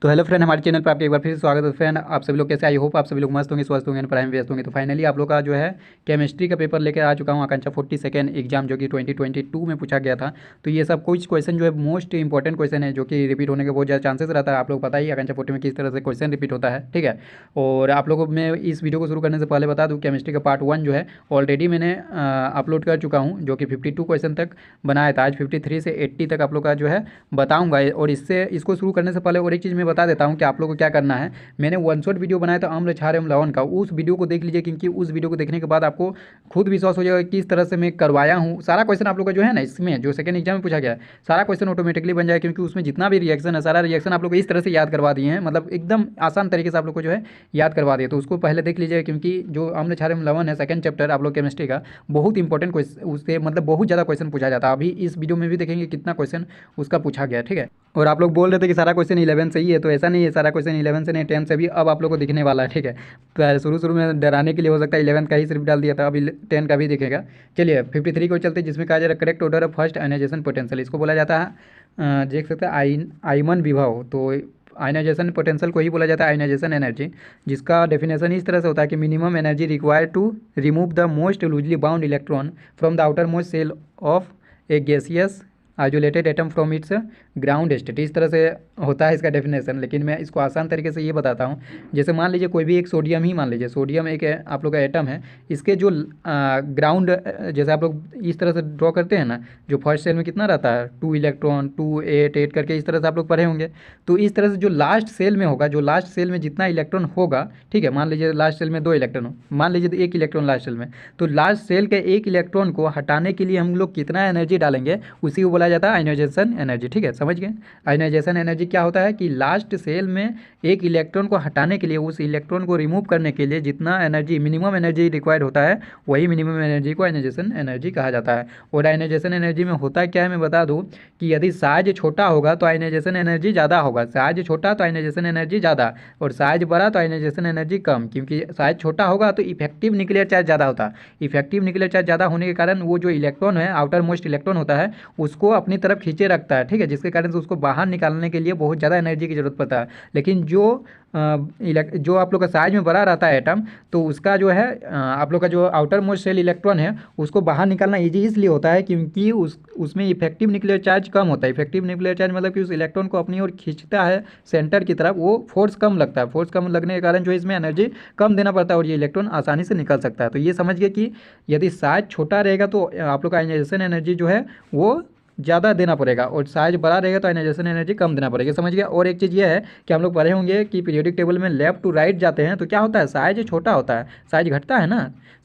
तो hello friend, हमारे channel पर आपका एक बार फिर से स्वागत है। फ्रेंड, आप सभी लोग कैसे? आई होप आप सभी लोग मस्त होंगे, स्वस्थ होंगे, पढ़ाई में व्यस्त होंगे। तो फाइनली आप लोग का जो है केमिस्ट्री का पेपर लेकर आ चुका हूँ, आकांक्षा 42 एग्जाम, जो कि 2022 में पूछा गया था। तो ये सब कुछ क्वेश्चन जो है मोस्ट इंपॉर्टेंट क्वेश्चन है, जो कि रिपीट होने के बहुत ज़्यादा चांसेस रहता है। आप लोग पता ही आकांक्षा 40 में किस तरह से क्वेश्चन रिपीट होता है, ठीक है। और आप लोगों को मैं इस वीडियो को शुरू करने से पहले बता दूँ, केमिस्ट्री का पार्ट 1 जो है ऑलरेडी मैंने अपलोड कर चुका हूँ, जो कि 52 क्वेश्चन तक बनाया था। आज 53 से 80 तक आप लोग का जो है बताऊँगा। और इसको शुरू करने से पहले और एक चीज़ मैं बता देता हूँ कि आप लोग को क्या करना है। मैंने वन शॉट वीडियो बनाया था आम्ल क्षार एवं लवण का, उस वीडियो को देख लीजिए, क्योंकि उस वीडियो को देखने के बाद आपको खुद विश्वास हो जाएगा किस तरह से मैं करवाया हूँ। सारा क्वेश्चन आप लोग का जो है ना, इसमें जो सेकंड एग्जाम में पूछा गया है, सारा क्वेश्चन ऑटोमेटिकली बन जाएगा, क्योंकि उसमें जितना भी रिएक्शन है, सारा रिएक्शन आप लोग को इस तरह से याद करवा दिए हैं, मतलब एकदम आसान तरीके से आप लोग को जो है याद करवा दिए। तो उसको पहले देख लीजिए, क्योंकि जो आम्ल क्षार एवं लवण है सेकंड चैप्टर आप लोग केमिस्ट्री का, बहुत इंपॉर्टेंट क्वेश्चन उससे, मतलब बहुत ज़्यादा क्वेश्चन पूछा जाता है। अभी इस वीडियो में भी देखेंगे कितना क्वेश्चन उसका पूछा गया, ठीक है। और आप लोग बोल रहे थे कि सारा क्वेश्चन 11 से ही है, तो ऐसा नहीं है। सारा क्वेश्चन 11 से नहीं, 10 से भी अब आप लोग को दिखने वाला है, ठीक है। तो शुरू शुरू में डराने के लिए हो सकता है 11 का ही सिर्फ डाल दिया था, अभी 10 का भी दिखेगा। चलिए 53 को चलते, जिसमें कहा जा रहा है correct order of first ionization potential. इसको बोला जाता है देख सकते हैं आइमन विभव। तो आयनाइजेशन पोटेंशियल को ही बोला जाता है आयनाइजेशन एनर्जी, जिसका डेफिनेशन इस तरह से होता है कि minimum energy required to remove the most loosely bound electron from the outer most shell of a gaseous isolated atom from its ground state. इस तरह से होता है इसका डेफिनेशन, लेकिन मैं इसको आसान तरीके से ये बताता हूँ। जैसे मान लीजिए कोई भी एक सोडियम ही मान लीजिए, सोडियम एक आप लोग का एटम है। इसके जो ग्राउंड, जैसे आप लोग इस तरह से ड्रॉ करते हैं ना, जो फर्स्ट सेल में कितना रहता है 2 इलेक्ट्रॉन 2 8 8 करके, इस तरह से आप लोग पढ़े होंगे। तो इस तरह से जो लास्ट सेल में होगा, जो लास्ट सेल में जितना इलेक्ट्रॉन होगा, ठीक है, मान लीजिए लास्ट सेल में 2 इलेक्ट्रॉन हो, मान लीजिए 1 इलेक्ट्रॉन लास्ट सेल में, तो लास्ट सेल के 1 इलेक्ट्रॉन को हटाने के लिए हम लोग कितना एनर्जी डालेंगे, उसी को बोला जाता है आयनाइजेशन एनर्जी, ठीक है, समझ गए। आयनाइजेशन एनर्जी क्या होता है कि लास्ट सेल में 1 इलेक्ट्रॉन को हटाने के लिए, उस इलेक्ट्रॉन को रिमूव करने के लिए जितना एनर्जी, मिनिमम एनर्जी रिक्वायर्ड होता है, वही मिनिमम एनर्जी को आयनाइजेशन एनर्जी कहा जाता है। और आयनाइजेशन एनर्जी में होता क्या है, मैं बता दूं कि यदि साइज छोटा होगा तो आयनाइजेशन एनर्जी ज़्यादा होगा, साइज छोटा तो आयनाइजेशन एनर्जी ज़्यादा, और साइज बड़ा तो आयनाइजेशन एनर्जी कम। क्योंकि साइज छोटा होगा तो इफेक्टिव न्यूक्लियर चार्ज ज़्यादा होता है। इफेक्टिव न्यूक्लियर चार्ज ज़्यादा होने के कारण वो जो इलेक्ट्रॉन है, आउटर मोस्ट इलेक्ट्रॉन होता है, उसको अपनी तरफ खींचे रखता है, ठीक है, जिसके कारण से उसको बाहर निकालने के लिए बहुत ज़्यादा एनर्जी की जरूरत पड़ता है। लेकिन जो आप लोग का साइज में बड़ा रहता है एटम, तो उसका जो है आप लोग का जो आउटर मोस्ट सेल इलेक्ट्रॉन है, उसको बाहर निकालना ईजी इसलिए होता है क्योंकि उसमें इफेक्टिव न्यूक्लियर चार्ज कम होता है। इफेक्टिव न्यूक्लियर चार्ज मतलब कि उस इलेक्ट्रॉन को अपनी ओर खींचता है सेंटर की तरफ, वो फोर्स कम लगता है। फोर्स कम लगने के कारण जो इसमें एनर्जी कम देना पड़ता है और ये इलेक्ट्रॉन आसानी से निकल सकता है। तो ये समझ गए कि यदि साइज छोटा रहेगा तो आप लोग का आयनाइजेशन एनर्जी जो है वो ज़्यादा देना पड़ेगा, और साइज बड़ा रहेगा तो आयनाइजेशन एनर्जी कम देना पड़ेगा, समझ गया। और एक चीज़ ये है कि हम लोग पढ़े होंगे कि पीरियोडिक टेबल में लेफ्ट टू राइट जाते हैं तो क्या होता है, साइज छोटा होता है, साइज घटता है ना।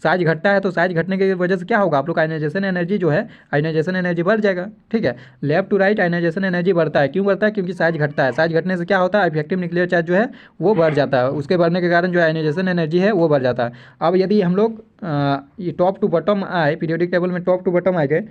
साइज घटता है तो साइज घटने की वजह से क्या होगा, आप लोग का आयनाइजेशन एनर्जी जो है, आयनाइजेशन एनर्जी बढ़ जाएगा, ठीक है। Left to right ionization energy बढ़ता है, क्यों बढ़ता है, क्योंकि साइज घटता है। साइज घटने से क्या होता है, इफेक्टिव न्यूक्लियर चार्ज जो है वो बढ़ जाता है, उसके बढ़ने के कारण जो आयनाइजेशन एनर्जी है वो बढ़ जाता है। अब यदि हम लोग ये टॉप टू बॉटम आए, पीरियोडिक टेबल में टॉप टू बॉटम आ गए,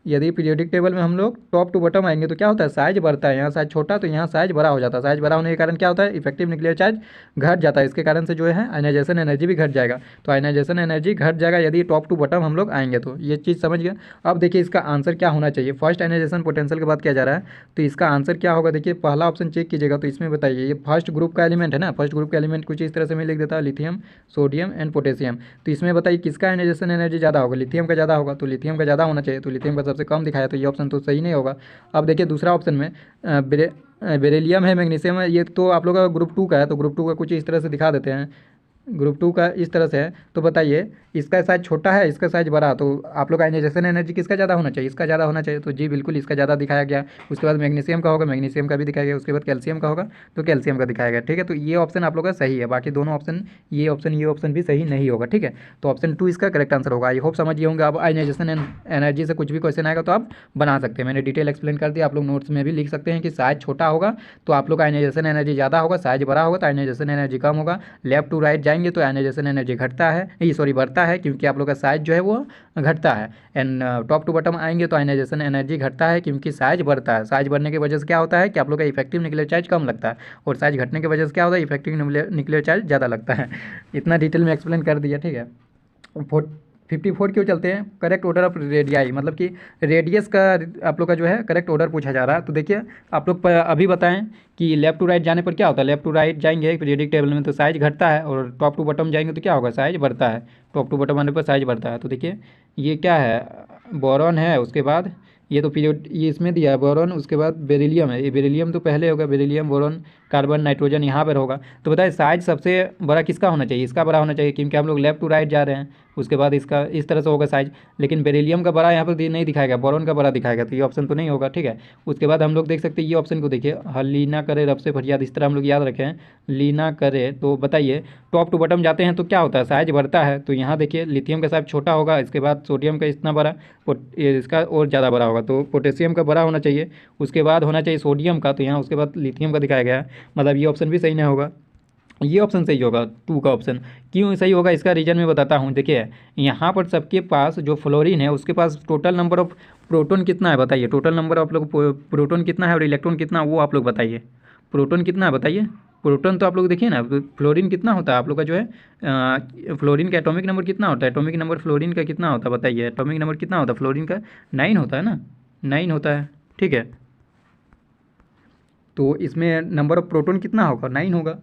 यदि पीरियोडिक टेबल में हम लोग टॉप टू बॉटम आएंगे तो क्या होता है, साइज बढ़ता है। यहाँ साइज छोटा तो यहाँ साइज बड़ा हो जाता है। साइज बड़ा होने के कारण क्या होता है, इफेक्टिव न्यूक्लियर चार्ज घट जाता है, इसके कारण से जो है आयनाइजेशन एनर्जी भी घट जाएगा। तो आयनाइजेशन एनर्जी घट जाएगा यदि टॉप टू बॉटम हम लोग आएंगे, तो ये चीज़ समझ गया। अब देखिए इसका आंसर क्या होना चाहिए। फर्स्ट आयनाइजेशन पोटेंशियल की बात किया जा रहा है, तो इसका आंसर क्या होगा, देखिए पहला ऑप्शन चेक कीजिएगा। तो इसमें बताइए, ये फर्स्ट ग्रुप का एलिमेंट है ना, फर्स्ट ग्रुप का एलिमेंट कुछ इस तरह से मैं लिख देता है, लिथियम सोडियम एंड पोटेशियम। तो इसमें बताइए किसका आयनाइजेशन एनर्जी ज़्यादा होगा, लिथियम का ज़्यादा होगा, तो लिथियम का ज़्यादा होना चाहिए। तो लिथियम का सबसे कम दिखाया, तो ये ऑप्शन तो सही नहीं होगा। अब देखिए दूसरा ऑप्शन में बेरिलियम है, मैग्नीशियम है, ये तो आप लोग का ग्रुप 2 का है, तो ग्रुप 2 का कुछ इस तरह से दिखा देते हैं। ग्रुप 2 का इस तरह से है, तो बताइए इसका साइज छोटा है, इसका साइज बड़ा, तो आप लोग का आयनाइजेशन एनर्जी किसका ज़्यादा होना चाहिए, इसका ज़्यादा होना चाहिए। तो जी बिल्कुल इसका ज़्यादा दिखाया गया। उसके बाद मैग्नीशियम का होगा, मैग्नीशियम का भी दिखाया गया। उसके बाद कैल्शियम का होगा, तो कैल्शियम का दिखाया गया, ठीक है। तो ये ऑप्शन आप लोग का सही है, बाकी दोनों ऑप्शन, ये ऑप्शन भी सही नहीं होगा, ठीक है। तो ऑप्शन 2 इसका करेक्ट आंसर होगा। आई होप समझिए होंगे। अब आयनाइजेशन एनर्जी से कुछ भी क्वेश्चन आएगा तो आप बना सकते हैं, मैंने डिटेल एक्सप्लेन कर दिया। आप लोग नोट्स में भी लिख सकते हैं कि साइज छोटा होगा तो आप लोग का आयनाइजेशन एनर्जी ज़्यादा होगा, साइज बड़ा होगा तो आयनाइजेशन एनर्जी कम होगा। लेफ्ट टू राइट जाएंगे तो आयनाइजेशन एनर्जी घटता है, ये सॉरी बढ़ता है, क्योंकि आप लोग का साइज जो है वो घटता है। एंड टॉप टू बॉटम आएंगे तो आयनाइजेशन एनर्जी घटता है, क्योंकि साइज बढ़ता है। साइज बढ़ने की वजह से क्या होता है कि आप लोग का इफेक्टिव न्यूक्लियर चार्ज कम लगता है, और साइज घटने की वजह से क्या होता है, इफेक्टिव न्यूक्लियर चार्ज ज़्यादा लगता है। इतना डिटेल में एक्सप्लेन कर दिया, ठीक है। 54 क्यों चलते हैं? करेक्ट ऑर्डर ऑफ रेडियाई, मतलब कि रेडियस का आप लोग का जो है करेक्ट ऑर्डर पूछा जा रहा है। तो देखिए आप लोग अभी बताएं कि लेफ्ट टू राइट जाने पर क्या होता है। लेफ्ट टू राइट जाएंगे पीरियोडिक टेबल में तो साइज घटता है, और टॉप टू बॉटम जाएंगे तो क्या होगा, साइज बढ़ता है। टॉप टू बॉटम आने पर साइज बढ़ता है। तो देखिए ये क्या है, बोरॉन है, उसके बाद ये तो पीरियड ये इसमें दिया है बोरॉन, उसके बाद बेरिलियम है। ये बेरिलियम तो पहले होगा, बेरिलियम बोरॉन कार्बन नाइट्रोजन यहाँ पर होगा। तो बताइए साइज सबसे बड़ा किसका होना चाहिए? इसका बड़ा होना चाहिए, क्योंकि हम लोग लेफ्ट टू राइट जा रहे हैं। उसके बाद इसका इस तरह से होगा साइज, लेकिन बेरिलियम का बड़ा यहाँ पर नहीं दिखाएगा, बोरॉन का बड़ा दिखाएगा, तो ये ऑप्शन तो नहीं होगा। ठीक है, उसके बाद हम लोग देख सकते हैं ये ऑप्शन को देखिए, लीना करे रब से फरियाद, इस तरह हम लोग याद रखें, लीना करे। तो बताइए टॉप टू बॉटम जाते हैं तो क्या होता है, साइज बढ़ता है। तो यहाँ देखिए लिथियम का साइज छोटा होगा, इसके बाद सोडियम का इतना बड़ा, इसका और ज़्यादा बड़ा होगा, तो पोटेशियम का बड़ा होना चाहिए, उसके बाद होना चाहिए सोडियम का, तो यहाँ उसके बाद लिथियम का दिखाया गया है। मतलब ये ऑप्शन भी सही नहीं होगा, ये ऑप्शन सही होगा, 2 का ऑप्शन। क्यों सही होगा इसका रीज़न मैं बताता हूँ। देखिए यहाँ पर सबके पास जो फ्लोरीन है उसके पास टोटल नंबर ऑफ प्रोटॉन कितना है बताइए, टोटल नंबर ऑफ लोग प्रोटॉन कितना है और इलेक्ट्रॉन कितना, वो आप लोग बताइए। प्रोटॉन कितना है बताइए, प्रोटॉन तो आप लोग देखिए ना, फ्लोरीन कितना होता है आप लोग का जो है फ्लोरीन का एटॉमिक नंबर कितना होता है, एटॉमिक नंबर फ्लोरीन का कितना होता है बताइए, एटॉमिक नंबर कितना होता है फ्लोरीन का, 9 होता है ना, 9 होता है। ठीक है, तो इसमें नंबर ऑफ प्रोटॉन कितना होगा, 9 होगा।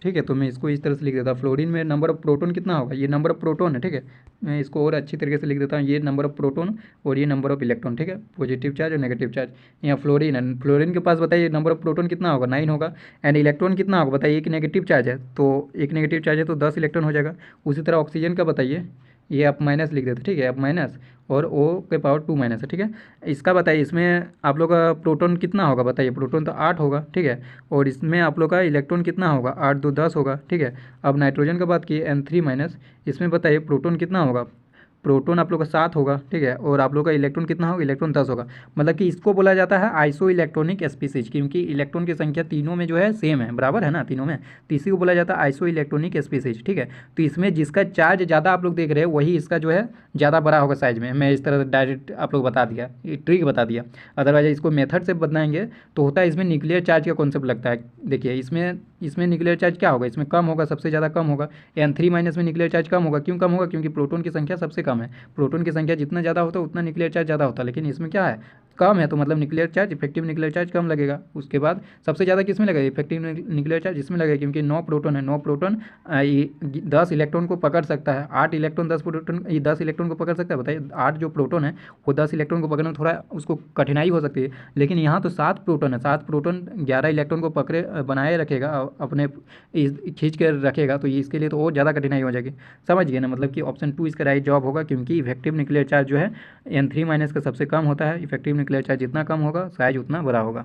ठीक है, तो मैं इसको इस तरह से लिख देता हूँ, फ्लोरीन में नंबर ऑफ प्रोटॉन कितना होगा, ये नंबर ऑफ प्रोटॉन है। ठीक है, मैं इसको और अच्छी तरीके से लिख देता हूँ, ये नंबर ऑफ प्रोटॉन और ये नंबर ऑफ इलेक्ट्रॉन। ठीक है, पॉजिटिव चार्ज और नेगेटिव चार्ज। यहाँ फ्लोरीन है, फ्लोरीन के पास बताइए नंबर ऑफ प्रोटॉन कितना होगा, 9 होगा। एंड इलेक्ट्रॉन कितना होगा बताइए, एक नेगेटिव चार्ज है, तो एक नेगेटिव चार्ज है तो 10 इलेक्ट्रॉन हो जाएगा। उसी तरह ऑक्सीजन का बताइए, ये आप माइनस लिख देते। ठीक है, आप माइनस और ओ के पावर 2 माइनस है। ठीक है, इसका बताइए इसमें आप लोग का प्रोटॉन कितना होगा बताइए, प्रोटॉन तो 8 होगा। ठीक है, और इसमें आप लोग का इलेक्ट्रॉन कितना होगा, 8 2 10 होगा। ठीक है, अब नाइट्रोजन का बात किए N3 माइनस, इसमें बताइए प्रोटॉन कितना होगा, प्रोटॉन आप लोग का 7 होगा। ठीक है, और आप लोग का इलेक्ट्रॉन कितना होगा, इलेक्ट्रॉन 10 होगा। मतलब कि इसको बोला जाता है आइसो इलेक्ट्रॉनिक स्पीसीज, क्योंकि इलेक्ट्रॉन की संख्या तीनों में जो है सेम है, बराबर है ना तीनों में, तो इसी को बोला जाता है आइसो इलेक्ट्रॉनिक स्पीसीज। ठीक है, तो इसमें जिसका चार्ज ज़्यादा आप लोग देख रहे हैं वही इसका जो है ज़्यादा बड़ा होगा साइज में। मैं इस तरह डायरेक्ट आप लोग बता दिया, ये ट्रिक बता दिया। अदरवाइज इसको मेथड से बताएंगे तो होता है इसमें न्यूक्लियर चार्ज का कॉन्सेप्ट लगता है। देखिए इसमें न्यूक्लियर चार्ज क्या होगा, इसमें कम होगा, सबसे ज़्यादा कम होगा। N3 माइनस में न्यूक्लियर चार्ज कम होगा, क्यों कम होगा, क्योंकि प्रोटॉन की संख्या सबसे कम है। प्रोटॉन की संख्या जितना ज़्यादा होता है उतना न्यूक्लियर चार्ज ज़्यादा होता है, लेकिन इसमें क्या है, कम है, तो मतलब nuclear charge, effective nuclear charge कम लगेगा। उसके बाद सबसे ज़्यादा किस में लगेगा, इफेक्टिव न्यूक्लियर चार्ज इसमें लगेगा, क्योंकि 9 प्रोटॉन है, 9 प्रोटॉन 10 इलेक्ट्रॉन को पकड़ सकता है, 8 इलेक्ट्रॉन 10 प्रोटॉन, ये 10 इलेक्ट्रॉन को पकड़ सकता है। बताइए 8 जो प्रोटॉन है वो 10 इलेक्ट्रॉन को पकड़ने में थोड़ा उसको कठिनाई हो सकती है, लेकिन यहाँ तो 7 प्रोटॉन है, 7 प्रोटॉन 11 इलेक्ट्रॉन को पकड़े बनाए रखेगा, अपने खींच कर रखेगा, तो ये इसके लिए तो और ज़्यादा कठिनाई हो जाएगी। समझ गए ना, मतलब कि ऑप्शन 2 इसका राइट जवाब होगा, क्योंकि इफेक्टिव न्यूक्लियर चार्ज जो है N3 माइनस का सबसे कम होता है। इफेक्टिव न्यूक्लियर चार्ज जितना कम होगा साइज उतना बड़ा होगा।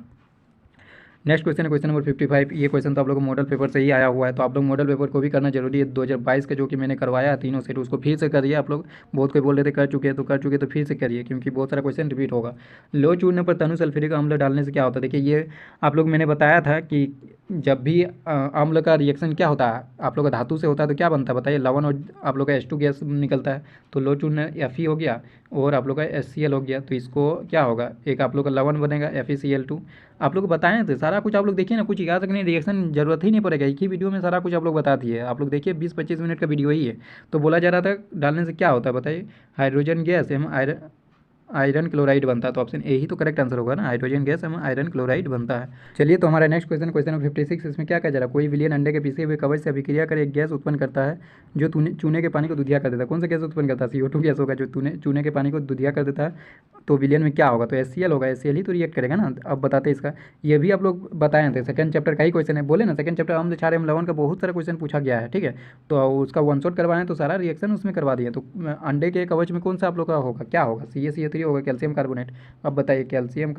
नेक्स्ट क्वेश्चन है क्वेश्चन नंबर 55। ये क्वेश्चन तो आप लोगों को मॉडल पेपर से ही आया हुआ है, तो आप लोग मॉडल पेपर को भी करना जरूरी है। 2022 का जो कि मैंने करवाया है तीनों सेट, उसको फिर से करिए आप लोग। बहुत कोई बोल रहे थे कर चुके हैं, तो कर चुके तो फिर से करिए, क्योंकि बहुत सारा क्वेश्चन रिपीट होगा। लो चूड़ने पर तनु सल्फ्यूरिक अम्ल डालने से क्या होता है। देखिए ये आप लोग मैंने बताया था कि जब भी अम्ल का रिएक्शन क्या होता है आप लोग का धातु से होता है तो क्या बनता है बताइए, लवण और आप लोग का H2 गैस निकलता है, तो लो चूर्ण Fe हो गया और आप लोग का HCl हो गया, तो इसको क्या होगा, एक आप लोग का लवण बनेगा FeCl2। आप लोग बताएं थे सारा कुछ, आप लोग देखिए ना, कुछ याद रखने रिएक्शन जरूरत ही नहीं पड़ेगा, एक ही वीडियो में सारा कुछ आप लोग बता दिए। आप लोग देखिए 20-25 मिनट का वीडियो ही है। तो बोला जा रहा था डालने से क्या होता है बताइए, हाइड्रोजन गैस एवं आयरन क्लोराइड बनता है, तो ऑप्शन ए ही तो करेक्ट आंसर होगा ना, हाइड्रोजन गैस एवं आयरन क्लोराइड बनता है। चलिए तो हमारा नेक्स्ट क्वेश्चन क्वेश्चन नंबर 56, इसमें क्या कह जा रहा है, कोई विलियन अंडे के पीसे हुए कवच से अभिक्रिया कर एक गैस उत्पन्न करता है जो चूने के पानी को दूधिया कर देता है। कौन सा गैस उत्पन्न करता है, CO2 गैस होगा जो चूने के पानी को दूधिया कर देता है। तो विलियन में क्या होगा, तो HCl होगा, HCl ही तो रिएक्ट करेगा ना। अब बताते हैं इसका, ये भी आप लोग बताए थे, सेकंड चैप्टर का ही क्वेश्चन है, बोले ना सेकंड चैप्टर अम्ल क्षार एवं लवण का बहुत सारा क्वेश्चन पूछा गया है। ठीक है, तो उसका वन शॉट करवाएं तो सारा रिएक्शन उसमें करवा दिए। तो अंडे के कवच में कौन सा आप लोग का होगा, क्या होगा, CaCO3 होगा, कैल्शियम कार्बोनेट। अब बताइए कैल्शियम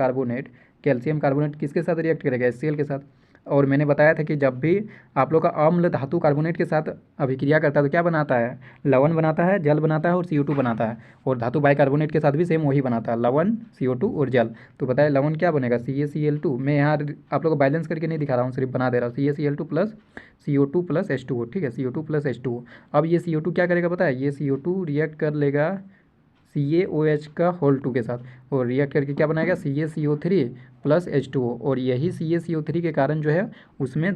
कार्बोनेट किसके साथ रिएक्ट करेगा, HCl के साथ। और मैंने बताया था कि जब भी आप लोग का अम्ल धातु कार्बोनेट के साथ अभिक्रिया करता है तो क्या बनाता है, लवण बनाता है, जल बनाता है और CO2 बनाता है। और धातु बाइकार्बोनेट के साथ भी सेम वही बनाता है, लवण CO2 और जल। तो बताए लवण क्या बनेगा, CaCl2। मैं यहाँ आप लोग को बैलेंस करके नहीं दिखा रहा हूँ, सिर्फ बना दे रहा हूँ, CaCl2 plus CO2 plus H2O। ठीक है, CO2 प्लस H2O। अब ये CO2 क्या करेगा पता है, ये CO2 रिएक्ट कर लेगा CaOH का होल 2 के साथ और रिएक्ट करके क्या बनाएगा CaCO3 प्लस H2O और यही CaCO3 के कारण जो है उसमें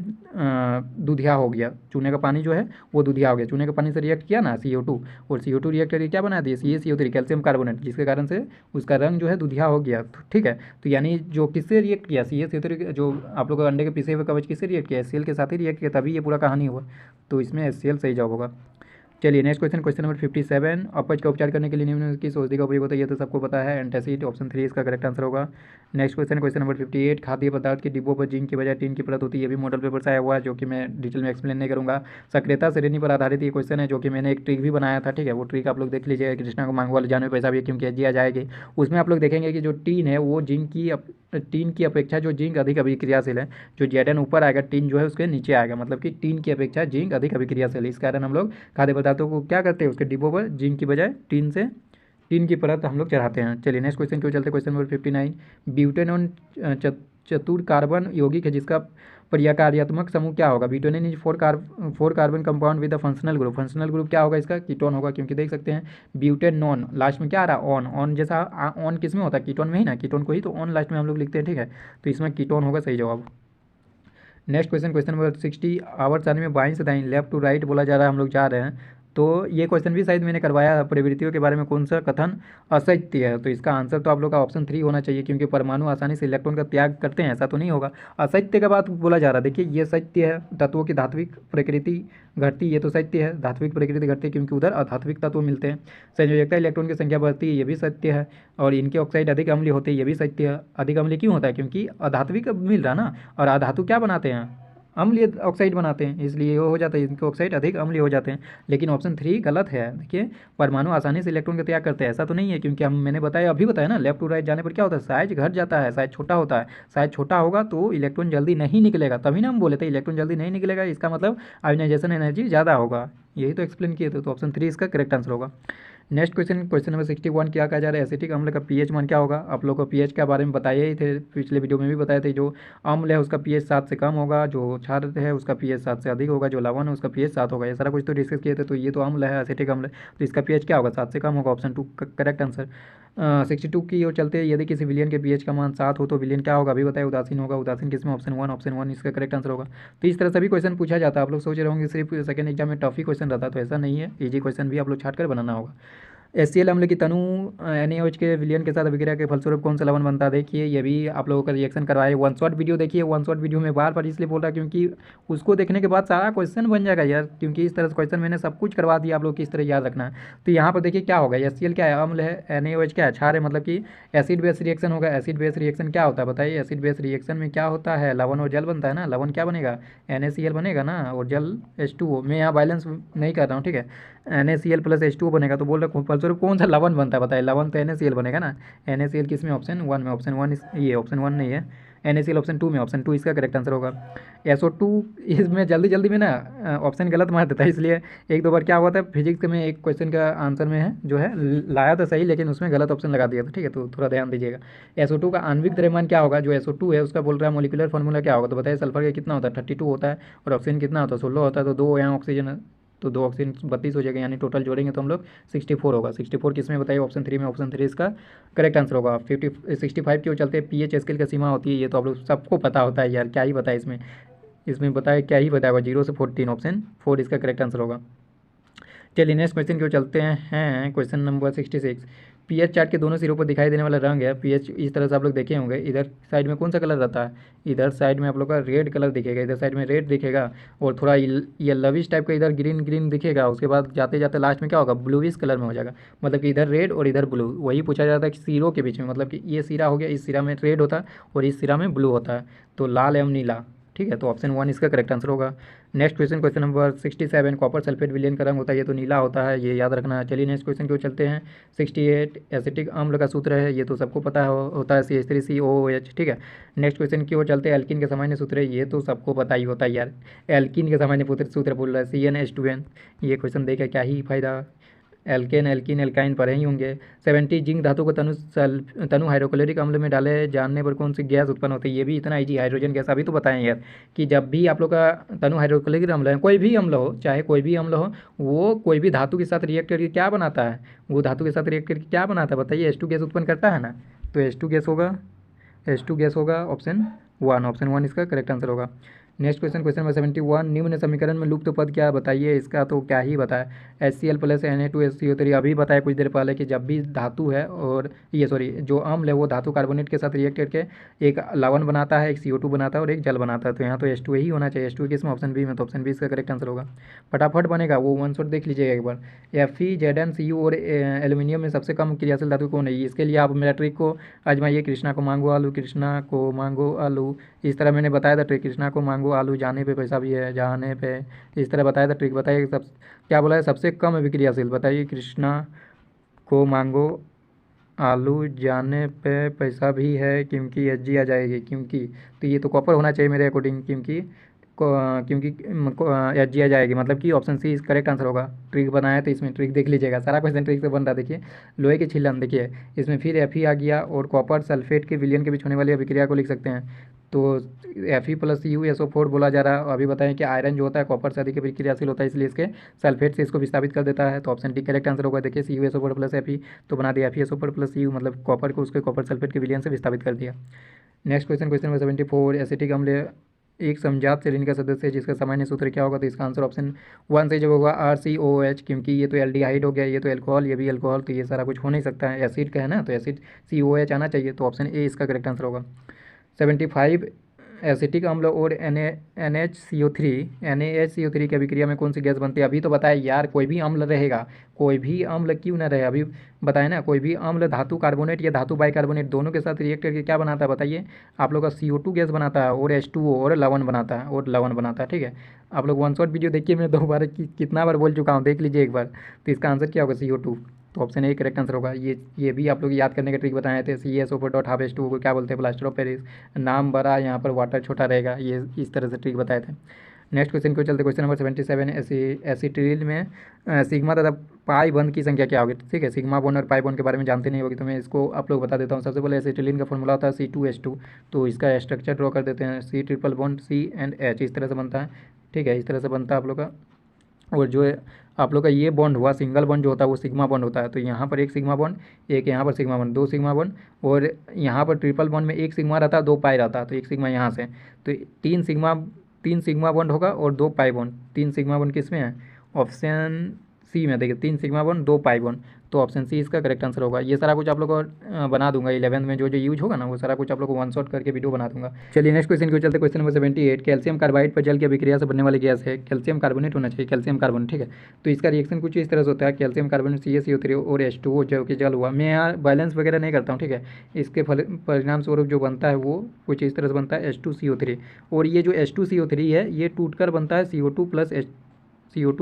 दूधिया हो गया, चूने का पानी जो है वो दूधिया हो गया। चूने के पानी से रिएक्ट किया ना CO2 और CO2 रिएक्ट करके क्या बना दिया CaCO3 कैल्शियम कार्बोनेट, जिसके कारण से उसका रंग जो है दूधिया हो गया। ठीक है, तो यानी जो किससे रिएक्ट किया CaCO3 जो आप लोग अंडे के पिसे हुए कवच किससे रिएक्ट किया HCl के साथ ही रिएक्ट किया, तभी ये पूरा कहानी हुआ। तो इसमें HCl सही जवाब होगा। चलिए नेक्स्ट क्वेश्चन, क्वेश्चन नंबर 57, अपच का उपचार करने के लिए निम्न किस औषधि का उपयोग होता है, ये तो सबको पता है एंटासिड, ऑप्शन 3 इसका करेक्ट आंसर होगा। नेक्स्ट क्वेश्चन, क्वेश्चन नंबर 58, खाद्य पदार्थ के डिब्बों पर जिंक की बजाय टीन की परत होती है, ये भी मॉडल पेपर से आया हुआ है जो कि मैं डिटेल में एक्सप्लेन नहीं करूँगा। सक्रियता श्रेणी पर आधारित ये क्वेश्चन है जो कि मैंने एक ट्रिक भी बनाया था। ठीक है, वो ट्रिक आप लोग देख लीजिएगा, कृष्णा को मांगो वाले जाने में पैसा भी क्योंकि दिया जाएगी। उसमें आप लोग देखेंगे कि जो टीन है वो टीन की अपेक्षा जो जिंक अधिक अभिक्रियाशील है, जो Zn ऊपर आएगा टीन जो है उसके नीचे आएगा, मतलब कि टीन की अपेक्षा जिंक अधिक अभिक्रियाशील है। इस कारण हम लोग खाद्य पदार्थों को क्या करते हैं उसके डिब्बों पर जिंक की बजाय टीन की परत हम लोग चढ़ाते हैं। चलिए नेक्स्ट क्वेश्चन क्यों चलते, क्वेश्चन नंबर 59, ब्यूटेनॉन चतुर कार्बन यौगिक है जिसका प्रकार्यात्मक समूह क्या होगा। Butanone is 4 carbon compound with the functional group. Functional group क्या होगा इसका, कीटोन होगा, क्योंकि देख सकते हैं ब्यूटेनॉन लास्ट में क्या आ रहा है ऑन जैसा ऑन किस में होता है कीटोन में ही ना, कीटोन को ही तो ऑन लास्ट में हम लोग लिखते हैं। ठीक है, तो इसमें कीटोन होगा सही जवाब। नेक्स्ट क्वेश्चन, क्वेश्चन नंबर 60, आवर्त सारणी में बाईं से दाईं लेफ्ट टू राइट बोला जा रहा है, हम लोग जा रहे हैं। तो ये क्वेश्चन भी शायद मैंने करवाया, प्रवृत्तियों के बारे में कौन सा कथन असत्य है, तो इसका आंसर तो आप लोग का ऑप्शन 3 होना चाहिए, क्योंकि परमाणु आसानी से इलेक्ट्रॉन का त्याग करते हैं, ऐसा तो नहीं होगा। असत्य का बात बोला जा रहा है, देखिए ये सत्य है, तत्वों की धात्विक प्रकृति घटती, ये तो सत्य है, धात्विक प्रकृति घटती है क्योंकि उधर अधात्विक तत्व मिलते हैं। संयोजकता इलेक्ट्रॉन की संख्या बढ़ती है, ये भी सत्य है, और इनके ऑक्साइड अधिक अम्लीय होते हैं, ये भी सत्य है। अधिक अम्लीय क्यों होता है, क्योंकि अधात्विक मिल रहा ना, और अधातु क्या बनाते हैं अम्लीय ऑक्साइड बनाते हैं, इसलिए वो हो जाता है, इनके ऑक्साइड अधिक अम्लीय हो जाते हैं। लेकिन ऑप्शन 3 गलत है। देखिए परमाणु आसानी से इलेक्ट्रॉन का त्याग करते हैं, ऐसा तो नहीं है, क्योंकि मैंने बताया अभी बताया ना, लेफ्ट टू राइट जाने पर क्या होता है साइज घट जाता है, साइज छोटा होता है। साइज छोटा होगा तो इलेक्ट्रॉन जल्दी नहीं निकलेगा, तभी ना हम बोले थे इलेक्ट्रॉन जल्दी नहीं निकलेगा, इसका मतलब आयोनाइजेशन एनर्जी ज़्यादा होगा, यही तो एक्सप्लेन किए थे। तो ऑप्शन 3 इसका करेक्ट आंसर होगा। नेक्स्ट क्वेश्चन, क्वेश्चन नंबर 61, क्या कहा जा रहा है एसिटिक अम्ल का पीएच मान क्या होगा। आप लोग को पीएच के बारे में बताए ही थे, पिछले वीडियो में भी बताए थे। जो अम्ल है उसका पीएच 7 से कम होगा, जो क्षार है उसका पीएच 7 से अधिक होगा, जो लवण है उसका पीएच 7 होगा, ये सारा कुछ तो डिस्कस किए थे। तो ये तो अम्ल है, एसिटिक अम्ल है, तो इसका पीएच क्या होगा 7 से कम होगा, ऑप्शन 2 करेक्ट आंसर। 62 की ओर चलते हैं, यदि किसी विलियन के पीएच का मान 7 हो तो विलियन क्या होगा, अभी बताए उदासीन होगा। उदासीन किसमें, ऑप्शन 1 इसका करेक्ट आंसर होगा। तो इस तरह सभी क्वेश्चन पूछा जाता है। आप लोग सोच रहे होंगे सिर्फ सेकंड एग्जाम में टफ ही क्वेश्चन रहता है, तो ऐसा नहीं है, इजी क्वेश्चन भी आप लोग छाट कर बनाना होगा। HCl अम्ल की तनु NaOH के विलयन के साथ अभिक्रिया के फलस्वरूप कौन सा लवण बनता है। देखिए ये भी आप लोगों का रिएक्शन करवाए, वन शॉट वीडियो देखिए, वन शॉट वीडियो में बार बार इसलिए बोल रहा है क्योंकि उसको देखने के बाद सारा क्वेश्चन बन जाएगा यार, क्योंकि इस तरह से क्वेश्चन मैंने सब कुछ करवा दिया, आप लोग किस तरह याद रखना है। तो यहाँ पर देखिए क्या होगा, HCl क्या है, अम्ल है, NaOH क्या है, क्षार है, मतलब कि एसिड बेस रिएक्शन होगा। एसिड बेस रिएक्शन क्या होता है बताइए, एसिड बेस रिएक्शन में क्या होता है, लवण और जल बनता है ना, लवण क्या बनेगा NaCl बनेगा ना, और जल H2O। मैं यहाँ बैलेंस नहीं कर रहा हूँ, ठीक है, NaCl प्लस H2O बनेगा, तो बोल रहा हूँ फलस्वरूप कौन सा लवण बनता है बताइए, लवण तो NaCl बनेगा ना। NaCl किस में, ऑप्शन 1 में, ऑप्शन 1 ये ऑप्शन 1 नहीं है, NaCl ऑप्शन 2 में, ऑप्शन 2 इसका करेक्ट आंसर होगा। SO2 इसमें जल्दी जल्दी में ना ऑप्शन गलत मार देता है, इसलिए एक दो बार क्या हुआ था फिजिक्स में, एक क्वेश्चन का आंसर में है जो है लाया तो सही, लेकिन उसमें गलत ऑप्शन लगा दिया था, ठीक है, तो थोड़ा ध्यान दीजिएगा। SO2 का आणविक द्रव्यमान क्या होगा, जो SO2 है उसका बोल रहा है मोलिकुलर फार्मूला क्या होगा, तो बताइए सल्फर का कितना होता है 32 होता है, और ऑक्सीजन कितना होता है 16 होता है, तो 2 यहाँ ऑक्सीजन है, तो 2 ऑक्सीजन 32 हो जाएगा, यानी टोटल जोड़ेंगे तो हम लोग 64 होगा। 64 किसमें बताइए, ऑप्शन 3 में, ऑप्शन 3 इसका करेक्ट आंसर होगा। 65 की ओर चलते हैं, पीएच स्केल का सीमा होती है, ये तो आप लोग सबको पता होता है यार, क्या ही बताए इसमें बताए क्या ही बताया, 0 से 14, ऑप्शन 4 इसका करेक्ट आंसर होगा। चलिए नेक्स्ट क्वेश्चन की ओर चलते हैं, क्वेश्चन नंबर 66, पीएच चार्ट के दोनों सिरों पर दिखाई देने वाला रंग है, पीएच इस तरह से आप लोग देखे होंगे, इधर साइड में कौन सा कलर रहता है, इधर साइड में आप लोग का रेड कलर दिखेगा, इधर साइड में रेड दिखेगा, और थोड़ा येलोविश टाइप का इधर ग्रीन ग्रीन दिखेगा, उसके बाद जाते जाते लास्ट में क्या होगा ब्लूइश कलर में हो जाएगा, मतलब कि इधर रेड और इधर ब्लू। वही पूछा जाता है कि सिरों के बीच में, मतलब कि ये सिरा हो गया, इस सिरा में रेड होता है और इस सिरा में ब्लू होता है, तो लाल एवं नीला, ठीक है, तो ऑप्शन 1 इसका करेक्ट आंसर होगा। Next question, question number 67, copper sulphate विलयन का रंग होता है, ये तो नीला होता है, ये याद रखना है। चलिए नेक्स्ट क्वेश्चन की ओर चलते हैं, 68, एसिटिक अम्ल का सूत्र है, ये तो सबको पता होता है CH3COOH, ठीक है। नेक्स्ट क्वेश्चन की ओर चलते हैं, एल्किन के सामान्य सूत्र है, ये तो सबको पता ही होता है यार, एल्किन के सामान्य सूत्र बोल रहा है CnH2n, ये क्वेश्चन देकर क्या ही फायदा, एल्केन, एल्कीन, एल्काइन पढ़े ही होंगे। 70 जिंक धातु को तनु हाइड्रोक्लोरिक अम्ल में डाले जाने पर कौन सी गैस उत्पन्न होती है? ये भी इतना ईजी, हाइड्रोजन गैस। अभी तो बताएं यार कि जब भी आप लोग का तनु हाइड्रोक्लोरिक अम्ल है, कोई भी अम्ल हो, चाहे कोई भी अम्ल हो, वो कोई भी धातु के साथ रिएक्ट करके क्या बनाता है? वो धातु के साथ रिएक्ट करके क्या बनाता है बताइए? H2 गैस उत्पन्न करता है ना। तो H2 गैस होगा, H2 गैस होगा ऑप्शन 1, ऑप्शन 1 इसका करेक्ट आंसर होगा। नेक्स्ट क्वेश्चन, क्वेश्चन नंबर 71, निम्न समीकरण में लुप्त पद क्या बताइए? इसका तो क्या ही बताया, HCl प्लस Na2SCO3। अभी बताया कुछ देर पहले कि जब भी धातु है और ये सॉरी जो अम्ल है वो धातु कार्बोनेट के साथ रिएक्ट करके एक लवण बनाता है, एक CO2 बनाता है और एक जल बनाता है। तो यहाँ तो H2 ही होना चाहिए। H2 किसमें? ऑप्शन बी में। तो ऑप्शन बी इसका करेक्ट आंसर होगा। फटाफट बनेगा वो, वन शॉट देख लीजिएगा एक बार। FeZnCu और एल्यूमिनियम में सबसे कम क्रियाशील धातु कौन है? इसके लिए आप मेरा ट्रिक को आजमाइए। कृष्णा को मांगो आलू, कृष्णा को मांगो आलू, इस तरह मैंने बताया था ट्रिक। कृष्णा को मांगो आलू, जाने पे पैसा भी है, जाने पे, इस तरह बताया था ट्रिक। बताइए सब क्या बोला है? सबसे कम अभिक्रियाशील बताइए। कृष्णा को मांगो आलू, जाने पे पैसा भी है, क्योंकि Hg आ जाएगी, क्योंकि तो ये तो कॉपर होना चाहिए मेरे अकॉर्डिंग, क्योंकि Hg आ जाएगी, मतलब कि ऑप्शन सी इस करेक्ट आंसर होगा। ट्रिक बनाया तो इसमें ट्रिक देख लीजिएगा, सारा क्वेश्चन ट्रिक से बन रहा। देखिए लोहे की छिलन, देखिए इसमें फिर Fe आ गया और कॉपर सल्फेट के विलयन के बीच होने वाली अभिक्रिया को लिख सकते हैं। तो Fe प्लस CuSO4 बोला जा रहा है। अभी बताएं कि आयरन जो होता है कॉपर से अधिक अभिक्रियाशील होता है, इसलिए इसके सल्फेट से इसको विस्थापित कर देता है। तो ऑप्शन डी करेक्ट आंसर होगा। देखिए CuSO4 प्लस Fe तो बना दिया FeSO4 प्लस Cu, मतलब कॉपर को उसके कॉपर सल्फेट के विलयन से विस्थापित कर दिया। Next question, question number 74, acetic अम्ल एक समजात श्रेणी का सदस्य है जिसका सामान्य सूत्र क्या होगा? तो इसका आंसर ऑप्शन 1 से जब होगा RCOH, क्योंकि ये तो एल्डिहाइड हो गया, ये तो एल्कोहल, ये भी एल्कोहल, तो ये सारा कुछ हो नहीं सकता है, एसिड का है ना, तो एसिड COH आना चाहिए। तो ऑप्शन ए इसका करेक्ट आंसर होगा। 75, एसिटिक अम्ल और NaHCO3 की अभिक्रिया में कौन सी गैस बनती है? अभी तो बताया यार, कोई भी अम्ल रहेगा, कोई भी अम्ल क्यों ना रहे, अभी बताया ना, कोई भी अम्ल धातु कार्बोनेट या धातु बाइकार्बोनेट दोनों के साथ रिएक्ट करके क्या बनाता है बताइए? आप लोग का CO2 गैस बनाता है और H2O और लवण बनाता है, ठीक है। आप लोग वन शॉट वीडियो देखिए, मैं 2 बार कितना बार बोल चुका हूँ, देख लीजिए एक बार। तो इसका आंसर क्या होगा? CO2। तो ऑप्शन ए करेक्ट आंसर होगा। ये भी आप लोग याद करने का ट्रिक बताए थे। CaSO4.12H2O को क्या बोलते हैं? Plaster of Paris. नाम बड़ा, यहाँ पर वाटर छोटा रहेगा, ये इस तरह से ट्रिक बताए थे। नेक्स्ट क्वेश्चन को चलते, क्वेश्चन नंबर 77, एसिटिल में सिग्मा तथा पाई बंध की संख्या क्या होगी? ठीक है, सिग्मा बॉन्ड और पाई बॉन्ड के बारे में जानते नहीं होगी, तो मैं इसको आप लोग बता देता हूँ। सबसे पहले एसिटिलीन का फॉर्मूला होता है C2H2, तो इसका स्ट्रक्चर ड्रॉ कर देते हैं। C triple bond C and H, इस तरह से बनता है, ठीक है, इस तरह से बनता है आप लोग का। और जो है आप लोग का ये बॉन्ड हुआ, सिंगल बॉन्ड जो होता है वो सिग्मा बॉन्ड होता है। तो यहाँ पर एक सिग्मा बॉन्ड, एक यहाँ पर सिग्मा बॉन्ड, 2 सिग्मा बॉन्ड, और यहाँ पर ट्रिपल बॉन्ड में एक सिग्मा रहता है, 2 पाई रहता है, तो एक सिग्मा यहाँ से, तो 3 सिग्मा बॉन्ड होगा और 2 पाई बॉन्ड। 3 सिग्मा बॉन्ड किस में है? ऑप्शन सी में। देखिए 3 सिग्मा बॉन्ड, 2 पाई बॉन्ड, तो ऑप्शन सी इसका करेक्ट आंसर होगा। ये सारा कुछ आप लोग को बना दूंगा 11th में जो जो यूज होगा ना, वो सारा कुछ आप लोग को वन शॉट करके वीडियो बना दूंगा। चलिए नेक्स्ट क्वेश्चन को चलते, क्वेश्चन नंबर 78, कैल्शियम कार्बाइड पर जल की अभिक्रिया से बनने वाली गैस है, कैल्शियम कार्बोनेट होना चाहिए, कैल्शियम कार्बन, ठीक है। तो इसका रिएक्शन कुछ इस तरह से होता है, कैल्शियम कार्बोनेट CaCO3 और H2O जो कि जल हुआ। मैं यहाँ बैलेंस वगैरह नहीं करता हूँ, ठीक है। इसके परिणाम स्वरूप जो बनता है वो कुछ इस तरह से बनता है, H2CO3, और ये जो H2CO3 है ये टूटकर बनता है CO2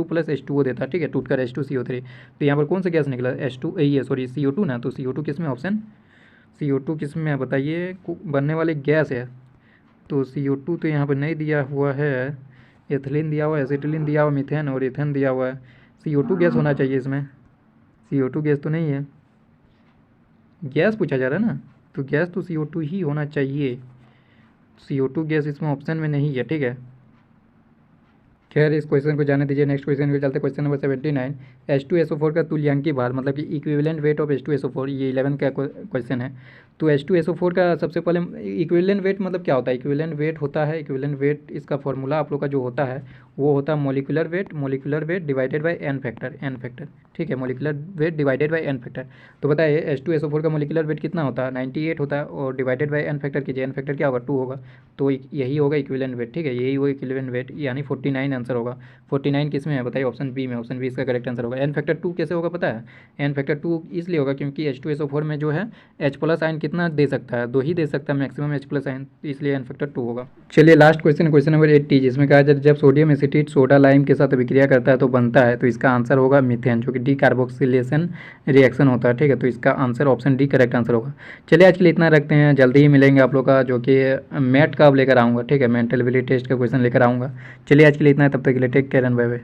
प्लस H2O देता है, ठीक है, टूटकर H2CO3। तो यहाँ पर कौन सा गैस निकला? CO2 ना, तो CO2 किस में? ऑप्शन CO2 किस में है बताइए? बनने वाली गैस है, तो CO2 तो यहाँ पर नहीं दिया हुआ है, एथिलीन दिया हुआ है, एसिटिलीन दिया हुआ, मीथेन और इथेन दिया हुआ है। CO2 गैस होना चाहिए इसमें, CO2 गैस तो नहीं है, गैस पूछा जा रहा है ना, तो गैस तो CO2 ही होना चाहिए। CO2 गैस इसमें ऑप्शन में नहीं है, ठीक है। खैर इस क्वेश्चन को जाने दीजिए। नेक्स्ट क्वेश्चन को चलते, क्वेश्चन नंबर 79, H2SO4 का तुल्यांकी भार, मतलब कि इक्विवेलेंट वेट ऑफ H2SO4, ये 11 का क्वेश्चन है। तो H2SO4 का सबसे पहले इक्विवेलेंट वेट मतलब क्या होता है? इक्विवेलेंट वेट होता है, इक्विवेलेंट वेट इसका फॉर्मूला आप लोग का जो होता है वो होता है molecular weight divided by n factor, ठीक है, molecular weight divided by n factor. तो बताइए H2SO4 का मोलिकुलर वेट कितना होता है? 98 होता है, और डिवाइडेड बाय n फैक्टर कीजिए, n फैक्टर क्या होगा? 2 होगा, तो यही होगा इक्विवेलेंट वेट, ठीक है, यही होगा इक्विवेलेंट वेट, यानी 49 आंसर होगा। 49 किस में है बताइए? ऑप्शन बी में, ऑप्शन बी इसका करेक्ट आंसर होगा। n फैक्टर 2 कैसे होगा पता है? n फैक्टर 2 इसलिए होगा क्योंकि H2SO4 में जो है H प्लस आयन कितना दे सकता है? 2 ही दे सकता है मैक्सिमम H प्लस आयन, इसलिए n फैक्टर 2 होगा। चलिए लास्ट क्वेश्चन, क्वेश्चन नंबर 80, जिसमें कहा जाए जब सोडियम एसिटेट सोडा लाइम के साथ अभिक्रिया करता है तो बनता है, तो इसका आंसर होगा मीथेन, जो कि डीकार्बोक्सिलेशन रिएक्शन होता है, ठीक है। तो इसका answer option D correct answer होगा। चलिए आज के लिए इतना रखते हैं, जल्दी ही मिलेंगे आप लोग का जो कि मैट का अब लेकर आऊँगा, ठीक है, मेंटल एबिलिटी टेस्ट का क्वेश्चन लेकर आऊँगा। चलिए आज के लिए इतना है, तब तक के लिए take care and bye bye.